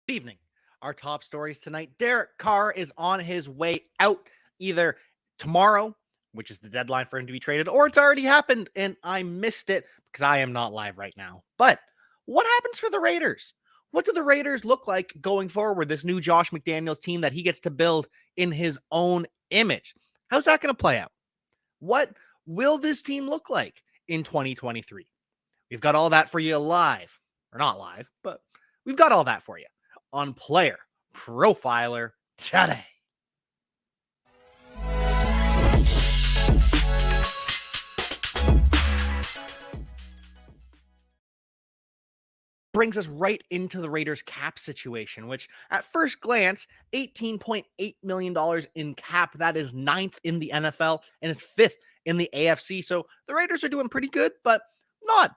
Good evening. Our top stories tonight. Derek Carr is on his way out either tomorrow, which is the deadline for him to be traded, or it's already happened and I missed it because I am not live right now. But what happens for the Raiders? What do the Raiders look like going forward? This new Josh McDaniels team that he gets to build in his own image. How's that going to play out? What will this team look like in 2023? We've got all that for you live, or not live, but we've got all that for you on Player Profiler Today. Brings us right into the Raiders cap situation, which at first glance, $18.8 million in cap. That is ninth in the NFL and it's fifth in the AFC. So the Raiders are doing pretty good, but not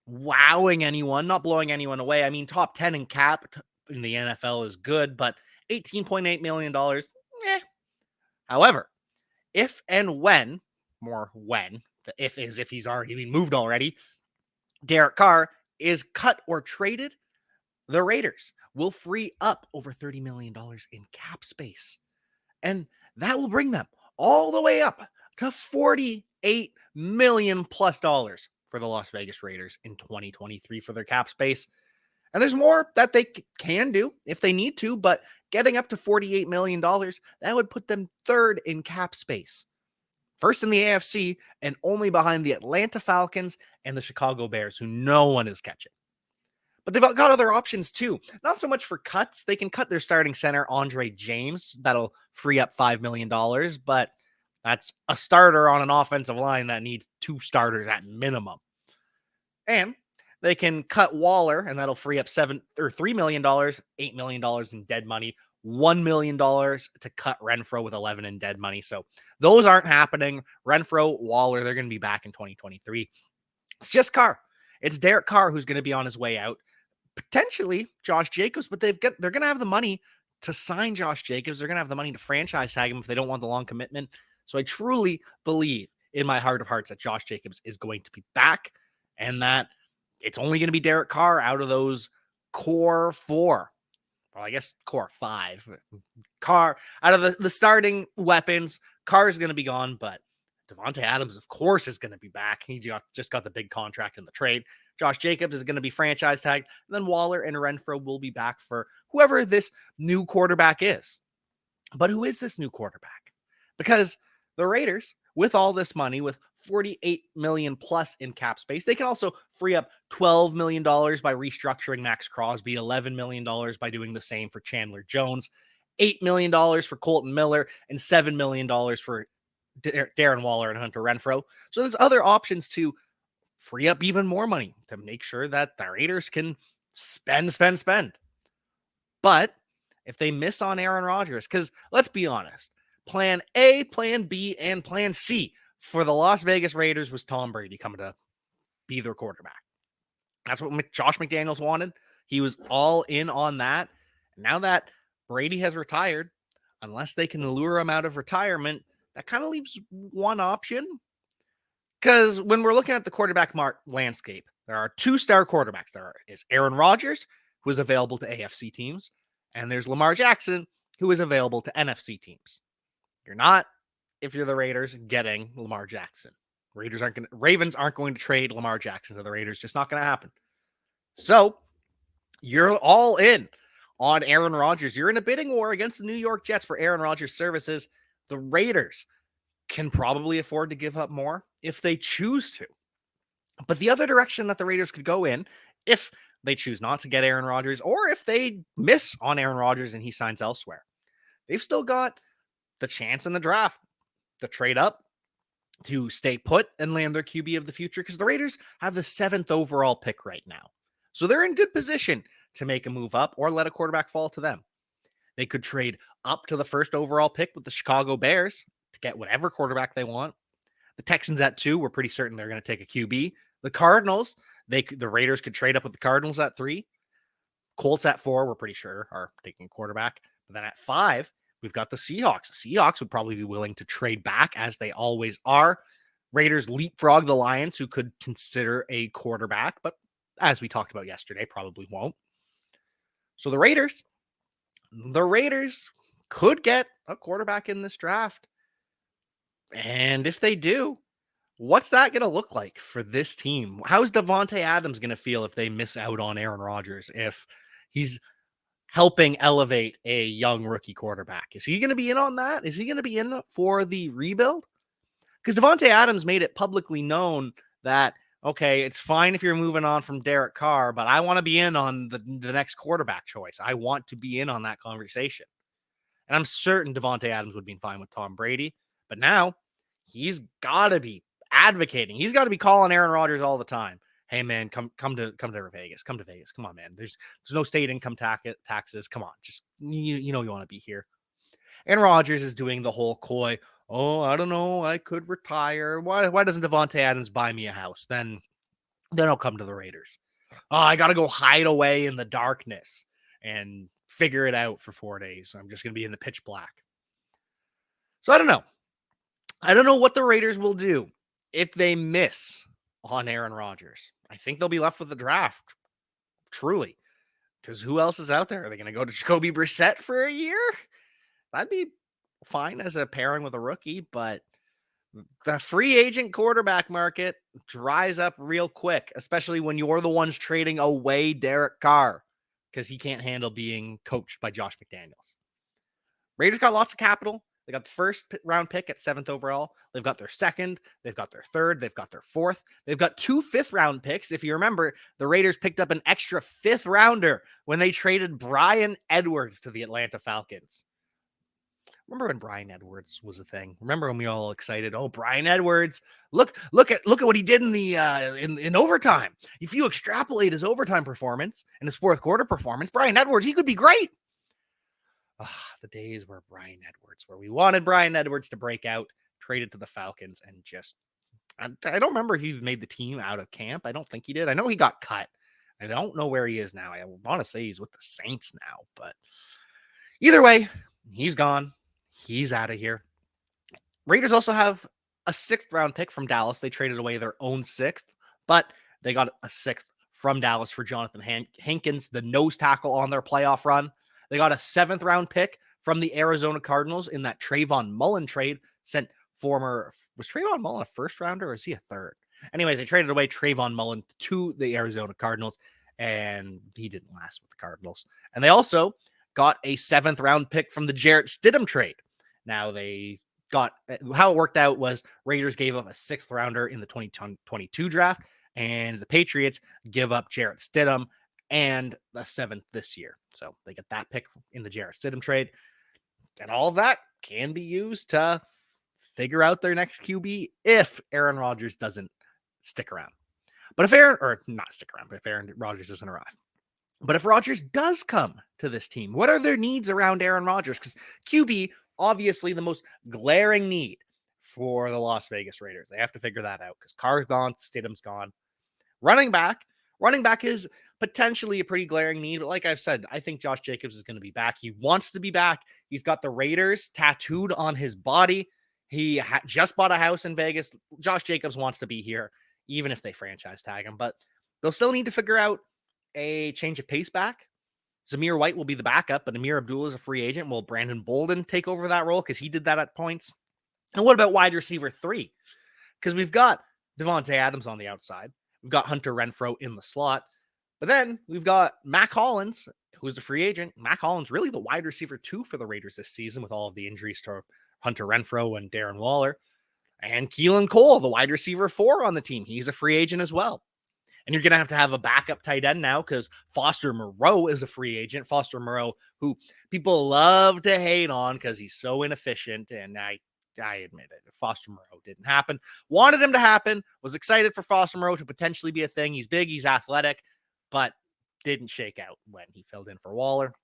wowing anyone, not blowing anyone away. I mean, top 10 in cap in the NFL is good, but $18.8 million, eh. However, if and when, more when, the if is if he's already been moved already, Derek Carr is cut or traded, the Raiders will free up over $30 million in cap space. And that will bring them all the way up to $48 million plus for the Las Vegas Raiders in 2023 for their cap space. And there's more that they can do if they need to, but getting up to $48 million, that would put them third in cap space. First in the AFC and only behind the Atlanta Falcons and the Chicago Bears, who no one is catching. But they've got other options too. Not so much for cuts. They can cut their starting center, Andre James. That'll free up $5 million, but that's a starter on an offensive line that needs two starters at minimum. And they can cut Waller, and that'll free up $3 million, $8 million in dead money, $1 million to cut Renfrow with 11 in dead money. So those aren't happening. Renfrow, Waller, they're going to be back in 2023. It's just Carr. It's Derek Carr who's going to be on his way out. Potentially Josh Jacobs, but they're going to have the money to sign Josh Jacobs. They're going to have the money to franchise tag him if they don't want the long commitment. So I truly believe in my heart of hearts that Josh Jacobs is going to be back and that it's only going to be Derek Carr out of those core four. Well, I guess core five. Carr, out of the starting weapons, Carr is going to be gone, but Devontae Adams, of course, is going to be back. He just got the big contract in the trade. Josh Jacobs is going to be franchise tagged. And then Waller and Renfrow will be back for whoever this new quarterback is. But who is this new quarterback? Because the Raiders, with all this money, with $48 million plus in cap space, they can also free up $12 million by restructuring Max Crosby, $11 million by doing the same for Chandler Jones, $8 million for Colton Miller, and $7 million for Darren Waller and Hunter Renfrow. So there's other options to free up even more money to make sure that the Raiders can spend. But if they miss on Aaron Rodgers, because let's be honest, plan A, plan B, and plan C for the Las Vegas Raiders was Tom Brady coming to be their quarterback. That's what Josh McDaniels wanted. He was all in on that. Now that Brady has retired, unless they can lure him out of retirement, that kind of leaves one option. Because when we're looking at the quarterback landscape, there are two-star quarterbacks. There is Aaron Rodgers, who is available to AFC teams, and there's Lamar Jackson, who is available to NFC teams. You're not, if you're the Raiders, getting Lamar Jackson. Ravens aren't going to trade Lamar Jackson to the Raiders. Just not going to happen. So you're all in on Aaron Rodgers. You're in a bidding war against the New York Jets for Aaron Rodgers' services. The Raiders can probably afford to give up more if they choose to. But the other direction that the Raiders could go in, if they choose not to get Aaron Rodgers, or if they miss on Aaron Rodgers and he signs elsewhere, they've still got the chance in the draft to trade up, to stay put and land their QB of the future, because the Raiders have the 7th overall pick right now. So they're in good position to make a move up or let a quarterback fall to them. They could trade up to the 1st overall pick with the Chicago Bears to get whatever quarterback they want. The Texans at 2, we're pretty certain they're going to take a QB. The Cardinals, the Raiders could trade up with the Cardinals at 3. Colts at 4, we're pretty sure are taking a quarterback. But then at 5, we've got the Seahawks. The Seahawks would probably be willing to trade back, as they always are. Raiders leapfrog the Lions, who could consider a quarterback, but as we talked about yesterday, probably won't. So the Raiders, the Raiders could get a quarterback in this draft. And if they do, what's that going to look like for this team? How's Davante Adams going to feel if they miss out on Aaron Rodgers, if he's helping elevate a young rookie quarterback? Is he going to be in on that? Is he going to be in for the rebuild? Because Davante Adams made it publicly known that, okay, it's fine if you're moving on from Derek Carr, but I want to be in on the next quarterback choice. I want to be in on that conversation. And I'm certain Davante Adams would be fine with Tom Brady. But now he's got to be advocating. He's got to be calling Aaron Rodgers all the time. Hey man, come to Vegas. Come to Vegas. Come on, man. There's no state income taxes. Come on, just you know you want to be here. Aaron Rodgers is doing the whole coy. Oh, I don't know. I could retire. Why doesn't Davante Adams buy me a house? Then I'll come to the Raiders. Oh, I got to go hide away in the darkness and figure it out for 4 days. I'm just going to be in the pitch black. So I don't know. I don't know what the Raiders will do if they miss on Aaron Rodgers. I think they'll be left with the draft, truly. Because who else is out there? Are they going to go to Jacoby Brissett for a year? That'd be fine as a pairing with a rookie, but the free agent quarterback market dries up real quick, especially when you're the ones trading away Derek Carr because he can't handle being coached by Josh McDaniels. Raiders got lots of capital. They got the first round pick at 7th overall. They've got their second. They've got their third. They've got their fourth. They've got 2 5th-round picks. If you remember, the Raiders picked up an extra 5th rounder when they traded Bryan Edwards to the Atlanta Falcons. Remember when Bryan Edwards was a thing? Remember when we all excited? Oh, Bryan Edwards! Look at what he did in the in overtime. If you extrapolate his overtime performance and his fourth quarter performance, Bryan Edwards, he could be great. The days where Bryan Edwards, where we wanted Bryan Edwards to break out, traded to the Falcons, and just I don't remember if he made the team out of camp. I don't think he did. I know he got cut. I don't know where he is now. I want to say he's with the Saints now, but either way, he's gone. He's out of here. Raiders also have a 6th round pick from Dallas. They traded away their own 6th, but they got a 6th from Dallas for Jonathan Hankins, the nose tackle on their playoff run. They got a 7th round pick from the Arizona Cardinals in that Trayvon Mullen trade. Was Trayvon Mullen a 1st rounder or is he a 3rd? Anyways, they traded away Trayvon Mullen to the Arizona Cardinals, and he didn't last with the Cardinals. And they also got a 7th round pick from the Jarrett Stidham trade. Now how it worked out was Raiders gave up a 6th rounder in the 2022 draft, and the Patriots give up Jarrett Stidham and the 7th this year. So they get that pick in the Jarrett Stidham trade. And all of that can be used to figure out their next QB if Aaron Rodgers doesn't stick around. But if Aaron Rodgers doesn't arrive. But if Rodgers does come to this team, what are their needs around Aaron Rodgers? Because QB, obviously the most glaring need for the Las Vegas Raiders. They have to figure that out because Carr's gone, Stidham's gone. Running back is potentially a pretty glaring need. But like I've said, I think Josh Jacobs is going to be back. He wants to be back. He's got the Raiders tattooed on his body. He just bought a house in Vegas. Josh Jacobs wants to be here, even if they franchise tag him. But they'll still need to figure out a change of pace back. Zamir White will be the backup, but Amir Abdullah is a free agent. Will Brandon Bolden take over that role? Because he did that at points. And what about wide receiver 3? Because we've got Davante Adams on the outside. We've got Hunter Renfrow in the slot. But then we've got Mac Hollins, who's a free agent. Mac Hollins really the wide receiver 2 for the Raiders this season with all of the injuries to Hunter Renfrow and Darren Waller. And Keelan Cole, the wide receiver 4 on the team. He's a free agent as well. And you're going to have a backup tight end now because Foster Moreau is a free agent. Foster Moreau, who people love to hate on because he's so inefficient. And I admit it. Foster Moreau didn't happen. Wanted him to happen. Was excited for Foster Moreau to potentially be a thing. He's big. He's athletic. But didn't shake out when he filled in for Waller.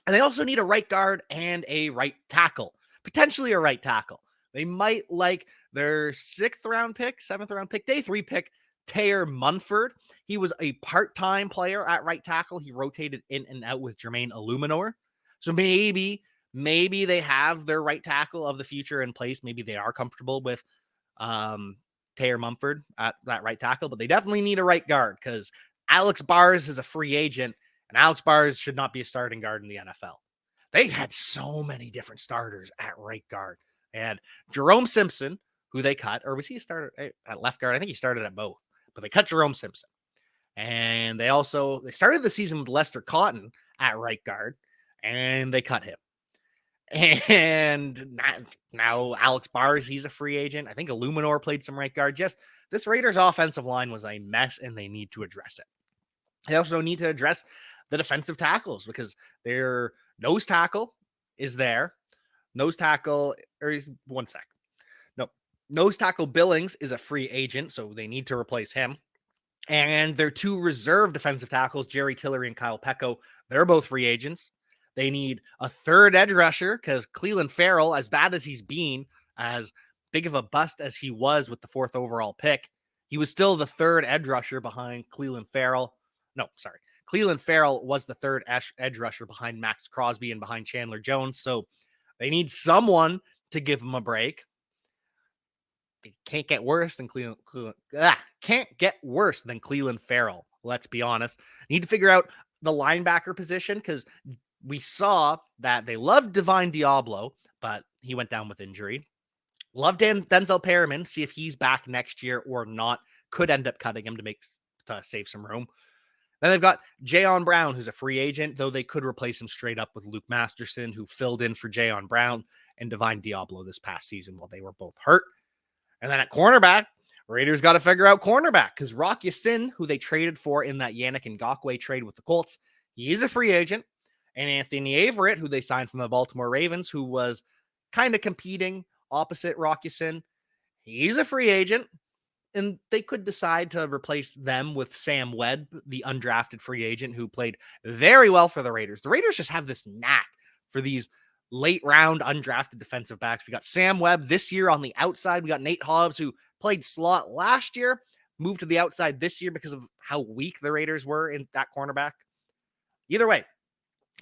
And they also need a right guard and a right tackle. Potentially a right tackle. They might like their 6th round pick, 7th round pick, day 3 pick, Taylor Munford. He was a part-time player at right tackle. He rotated in and out with Jermaine Illuminor. So maybe they have their right tackle of the future in place. Maybe they are comfortable with Taylor Munford at that right tackle, but they definitely need a right guard because Alex Bars is a free agent, and Alex Bars should not be a starting guard in the NFL. They had so many different starters at right guard. They had Jerome Simpson, who they cut, or was he a starter at left guard? I think he started at both, but they cut Jerome Simpson. And they started the season with Lester Cotton at right guard, and they cut him. And now Alex Bars, he's a free agent. I think Illuminor played some right guard. Just this Raiders offensive line was a mess, and they need to address it. They also need to address the defensive tackles because their nose tackle is there. Nose tackle, one sec. No, nose tackle Billings is a free agent, so they need to replace him. And their two reserve defensive tackles, Jerry Tillery and Kyle Pecco, they're both free agents. They need a third edge rusher because Cleveland Farrell, as bad as he's been, as big of a bust as he was with the 4th overall pick, he was still the third edge rusher behind Cleveland Farrell. No, sorry. Cleveland Farrell was the third edge rusher behind Max Crosby and behind Chandler Jones. So they need someone to give him a break. It can't get worse than Cleveland Farrell. Let's be honest. Need to figure out the linebacker position because we saw that they loved Divine Diablo, but he went down with injury. Love Denzel Perriman, see if he's back next year or not. Could end up cutting him to save some room. Then they've got Jayon Brown, who's a free agent, though they could replace him straight up with Luke Masterson, who filled in for Jayon Brown and Divine Diablo this past season while they were both hurt. And then at cornerback, Raiders got to figure out cornerback because Rock Ya-Sin, who they traded for in that Yannick Ngakoue trade with the Colts, he's a free agent. And Anthony Averett, who they signed from the Baltimore Ravens, who was kind of competing opposite Rock Ya-Sin, he's a free agent. And they could decide to replace them with Sam Webb, the undrafted free agent who played very well for the Raiders. The Raiders just have this knack for these late round undrafted defensive backs. We got Sam Webb this year on the outside. We got Nate Hobbs, who played slot last year, moved to the outside this year because of how weak the Raiders were in that cornerback. Either way,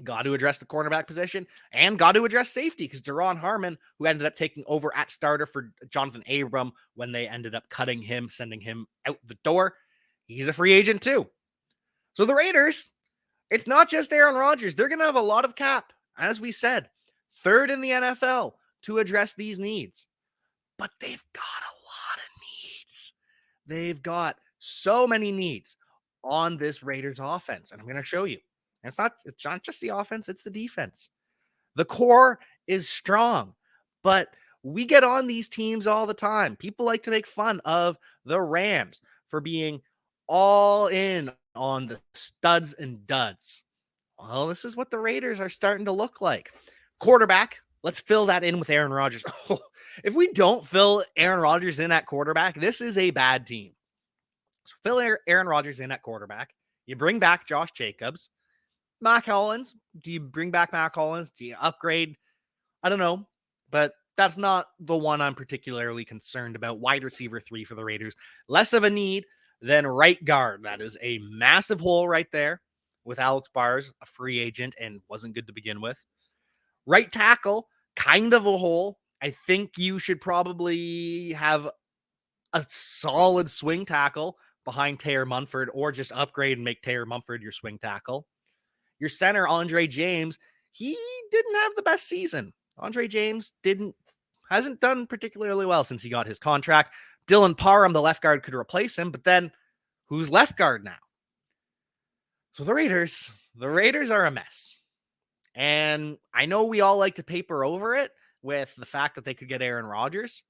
got to address the cornerback position and got to address safety because Deron Harmon, who ended up taking over at starter for Jonathan Abram when they ended up cutting him, sending him out the door, he's a free agent too. So the Raiders, it's not just Aaron Rodgers. They're going to have a lot of cap, as we said, third in the NFL to address these needs. But they've got a lot of needs. They've got so many needs on this Raiders offense, and I'm going to show you. It's not just the offense, it's the defense. The core is strong, but we get on these teams all the time. People like to make fun of the Rams for being all in on the studs and duds. Well, this is what the Raiders are starting to look like. Quarterback, let's fill that in with Aaron Rodgers. If we don't fill Aaron Rodgers in at quarterback, this is a bad team. So fill Aaron Rodgers in at quarterback. You bring back Josh Jacobs. Mac Hollins, do you bring back Mac Hollins? Do you upgrade? I don't know, but that's not the one I'm particularly concerned about. Wide receiver 3 for the Raiders. Less of a need than right guard. That is a massive hole right there with Alex Bars, a free agent, and wasn't good to begin with. Right tackle, kind of a hole. I think you should probably have a solid swing tackle behind Taylor Munford or just upgrade and make Taylor Munford your swing tackle. Your center, Andre James, he didn't have the best season. Andre James hasn't done particularly well since he got his contract. Dylan Parham, the left guard, could replace him, but then who's left guard now? So the Raiders are a mess. And I know we all like to paper over it with the fact that they could get Aaron Rodgers,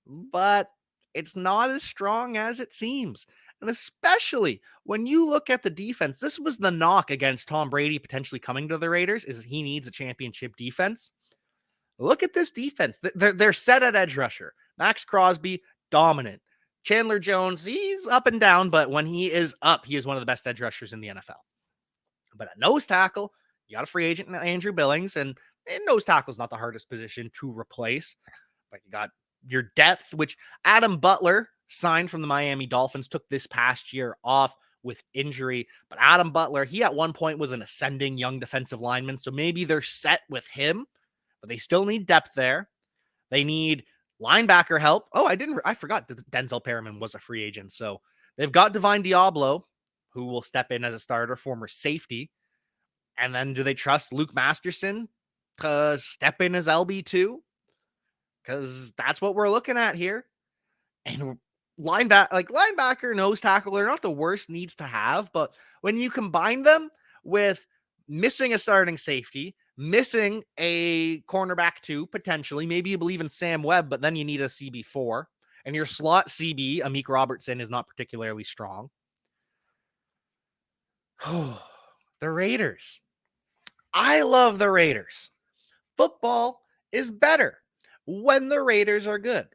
but it's not as strong as it seems. And especially when you look at the defense, this was the knock against Tom Brady potentially coming to the Raiders, is he needs a championship defense. Look at this defense. They're set at edge rusher. Max Crosby, dominant. Chandler Jones, he's up and down, but when he is up, he is one of the best edge rushers in the NFL. But at nose tackle, you got a free agent in Andrew Billings, and nose tackle is not the hardest position to replace. But you got your depth, which Adam Butler signed from the Miami Dolphins, took this past year off with injury. But Adam Butler, he at one point was an ascending young defensive lineman, so maybe they're set with him, but they still need depth there. They need linebacker help. Oh, I forgot that Denzel Perriman was a free agent. So they've got Divine Diablo, who will step in as a starter, former safety. And then do they trust Luke Masterson to step in as LB2, because that's what we're looking at here. And linebacker, nose tackle are not the worst needs to have, but when you combine them with missing a starting safety, missing a cornerback too, potentially, maybe you believe in Sam Webb, but then you need a CB4, and your slot CB, Amik Robertson, is not particularly strong. The Raiders. I love the Raiders. Football is better when the Raiders are good.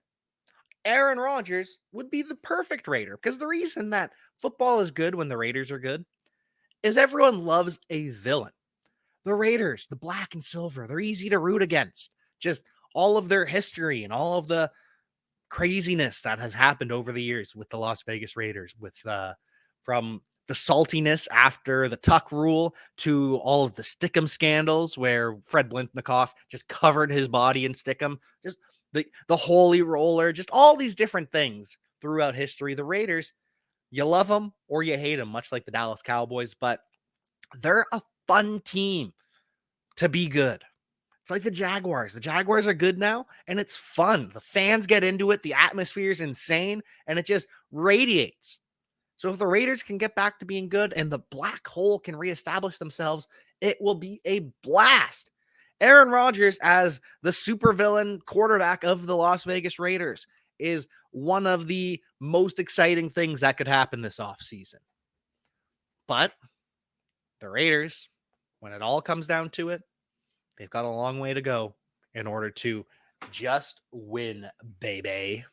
Aaron Rodgers would be the perfect Raider, because the reason that football is good when the Raiders are good is everyone loves a villain. The Raiders, the black and silver, they're easy to root against. Just all of their history and all of the craziness that has happened over the years with the Las Vegas Raiders, with from the saltiness after the Tuck rule to all of the Stickum scandals where Fred Blintnikoff just covered his body in Stickum, just the holy roller, just all these different things throughout history. The Raiders, you love them or you hate them, much like the Dallas Cowboys, but they're a fun team to be good. It's like the Jaguars. The Jaguars are good now, and it's fun. The fans get into it. The atmosphere is insane, and it just radiates. So if the Raiders can get back to being good and the black hole can reestablish themselves, it will be a blast. Aaron Rodgers as the supervillain quarterback of the Las Vegas Raiders is one of the most exciting things that could happen this offseason. But the Raiders, when it all comes down to it, they've got a long way to go in order to just win, baby.